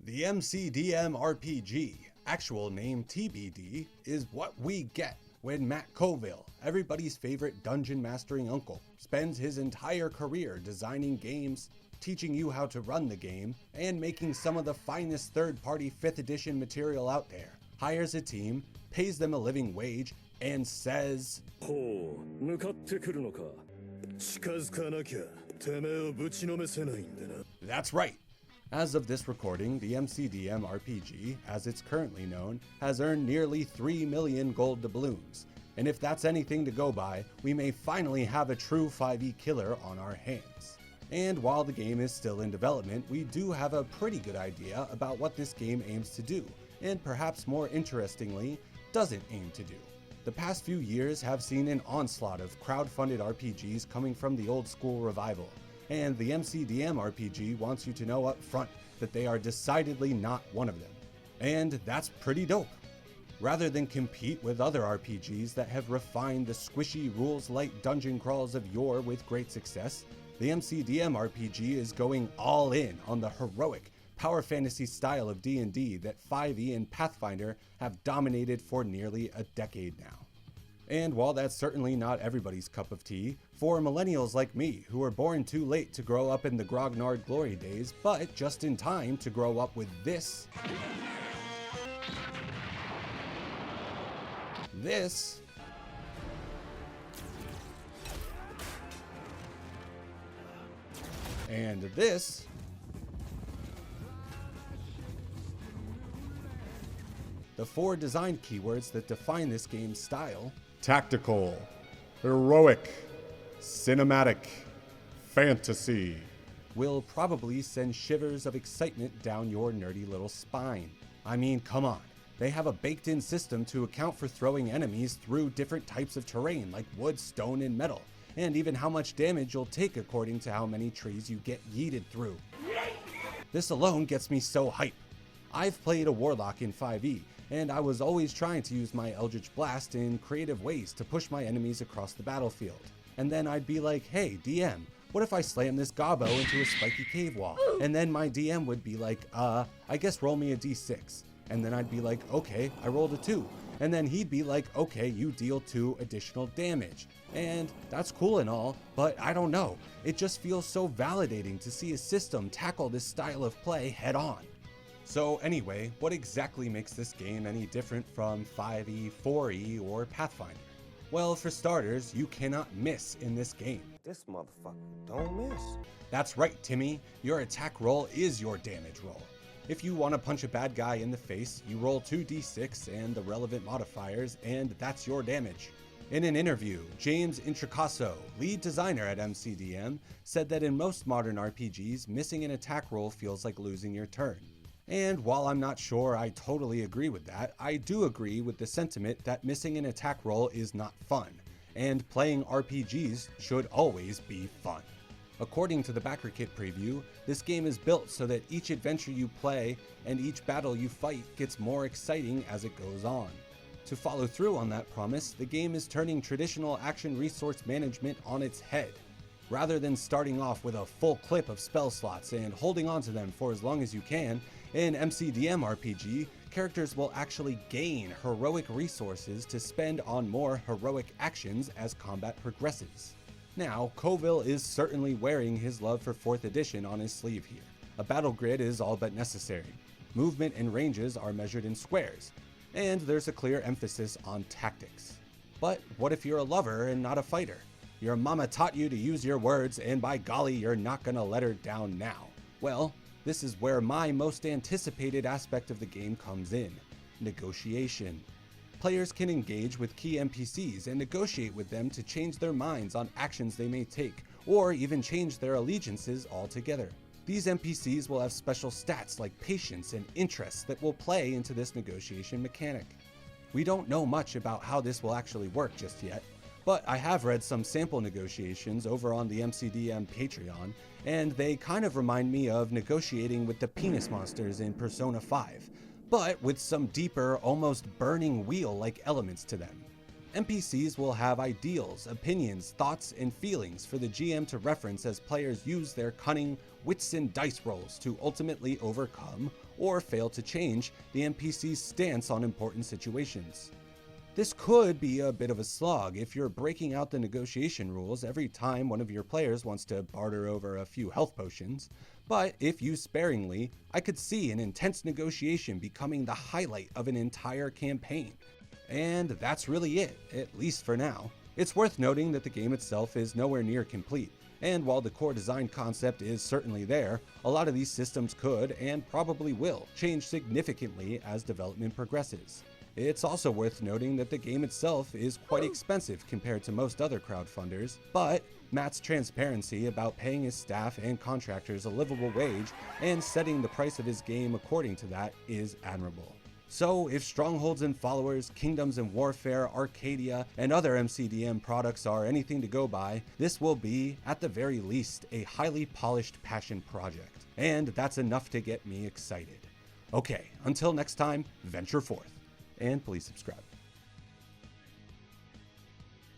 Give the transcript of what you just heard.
The MCDM RPG, actual name TBD, is what we get when Matt Colville, everybody's favorite dungeon mastering uncle, spends his entire career designing games, teaching you how to run the game, and making some of the finest third-party 5th edition material out there, hires a team, pays them a living wage, and says, That's right. As of this recording, the MCDM RPG, as it's currently known, has earned nearly 3 million gold doubloons. And if that's anything to go by, we may finally have a true 5e killer on our hands. And while the game is still in development, we do have a pretty good idea about what this game aims to do, and perhaps more interestingly, doesn't aim to do. The past few years have seen an onslaught of crowd-funded RPGs coming from the old school revival, and the MCDM RPG wants you to know up front that they are decidedly not one of them. And that's pretty dope. Rather than compete with other RPGs that have refined the squishy rules-light dungeon crawls of yore with great success, the MCDM RPG is going all in on the heroic, power fantasy style of D&D that 5e and Pathfinder have dominated for nearly a decade now. And while that's certainly not everybody's cup of tea, for millennials like me who were born too late to grow up in the grognard glory days, but just in time to grow up with this, and this, the 4 design keywords that define this game's style: tactical, heroic, cinematic, fantasy, will probably send shivers of excitement down your nerdy little spine. I mean, come on. They have a baked-in system to account for throwing enemies through different types of terrain like wood, stone, and metal, and even how much damage you'll take according to how many trees you get yeeted through. This alone gets me so hype. I've played a warlock in 5e, and I was always trying to use my Eldritch Blast in creative ways to push my enemies across the battlefield. And then I'd be like, hey, DM, what if I slam this gobbo into a spiky cave wall? And then my DM would be like, I guess roll me a d6. And then I'd be like, okay, I rolled a 2. And then he'd be like, okay, you deal 2 additional damage. And that's cool and all, but I don't know. It just feels so validating to see a system tackle this style of play head on. So anyway, what exactly makes this game any different from 5e, 4e, or Pathfinder? Well, for starters, you cannot miss in this game. This motherfucker don't miss. That's right, Timmy. Your attack roll is your damage roll. If you want to punch a bad guy in the face, you roll 2d6 and the relevant modifiers, and that's your damage. In an interview, James Intricasso, lead designer at MCDM, said that in most modern RPGs, missing an attack roll feels like losing your turn. And while I'm not sure I totally agree with that, I do agree with the sentiment that missing an attack roll is not fun, and playing RPGs should always be fun. According to the Backerkit preview, this game is built so that each adventure you play and each battle you fight gets more exciting as it goes on. To follow through on that promise, the game is turning traditional action resource management on its head. Rather than starting off with a full clip of spell slots and holding on to them for as long as you can, in MCDM RPG, characters will actually gain heroic resources to spend on more heroic actions as combat progresses. Now, Colville is certainly wearing his love for 4th edition on his sleeve here. A battle grid is all but necessary. Movement and ranges are measured in squares, and there's a clear emphasis on tactics. But what if you're a lover and not a fighter? Your mama taught you to use your words, and by golly, you're not gonna let her down now. Well, this is where my most anticipated aspect of the game comes in: negotiation. Players can engage with key NPCs and negotiate with them to change their minds on actions they may take, or even change their allegiances altogether. These NPCs will have special stats like patience and interests that will play into this negotiation mechanic. We don't know much about how this will actually work just yet, but I have read some sample negotiations over on the MCDM Patreon, and they kind of remind me of negotiating with the penis monsters in Persona 5, but with some deeper, almost burning wheel-like elements to them. NPCs will have ideals, opinions, thoughts, and feelings for the GM to reference as players use their cunning, wits, and dice rolls to ultimately overcome, or fail to change, the NPC's stance on important situations. This could be a bit of a slog if you're breaking out the negotiation rules every time one of your players wants to barter over a few health potions, but if used sparingly, I could see an intense negotiation becoming the highlight of an entire campaign. And that's really it, at least for now. It's worth noting that the game itself is nowhere near complete, and while the core design concept is certainly there, a lot of these systems could, and probably will, change significantly as development progresses. It's also worth noting that the game itself is quite expensive compared to most other crowdfunders, but Matt's transparency about paying his staff and contractors a livable wage and setting the price of his game according to that is admirable. So if Strongholds and Followers, Kingdoms and Warfare, Arcadia, and other MCDM products are anything to go by, this will be, at the very least, a highly polished passion project. And that's enough to get me excited. Okay, until next time, venture forth. And please subscribe.